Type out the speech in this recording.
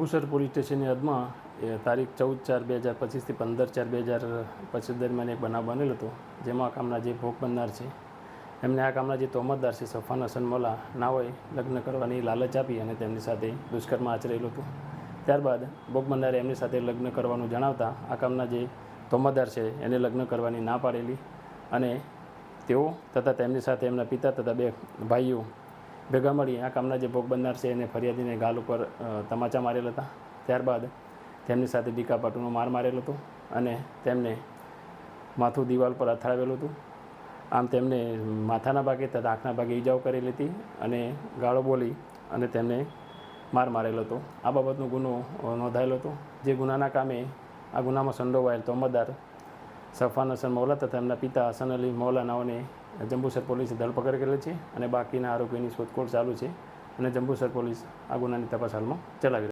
Jambusar police સ્ટેશનની હદમાં તારીખ 14/4/2025થી 15/4/2025 દરમિયાન એક બનાવ બનેલો હતો, જેમાં આ કામના જે ભોગ બનનાર છે એમને આ કામના જે તોહમતદાર છે સફાન હસન મોલા નાઓએ લગ્ન કરવાની લાલચ આપી અને તેમની સાથે દુષ્કર્મ આચરેલું હતું. ત્યારબાદ ભોગ બનનારે એમની સાથે લગ્ન કરવાનું જણાવતા આ કામના જે તોહમતદાર છે એને લગ્ન કરવાની ના પાડેલી અને તેઓ તથા તેમની સાથે એમના પિતા તથા બે ભાઈઓ ભેગા મળી આ કામના જે ભોગ બનનાર છે એને ફરિયાદીને ગાલ ઉપર તમાચા મારેલા હતા. ત્યારબાદ તેમની સાથે ડીકાપાટુનો માર મારેલો હતો અને તેમને માથું દિવાલ પર અથડાવેલું હતું. આમ તેમને માથાના ભાગે તથા આંખના ભાગે ઈજાઓ કરેલી હતી અને ગાળો બોલી અને તેમને માર મારેલો હતો. આ બાબતનો ગુનો નોંધાયેલો હતો. જે ગુનાના કામે આ ગુનામાં સંડોવાયેલ તોહમતદાર સફાન હસન મૌલા તથા એમના પિતા હસન અલી મૌલા નાઓને જંબુસર પોલીસે ધરપકડ કરેલી છે અને બાકીના આરોપીની શોધખોળ ચાલુ છે અને જંબુસર પોલીસ આ ગુનાની તપાસ હાલમાં ચલાવી રહી છે.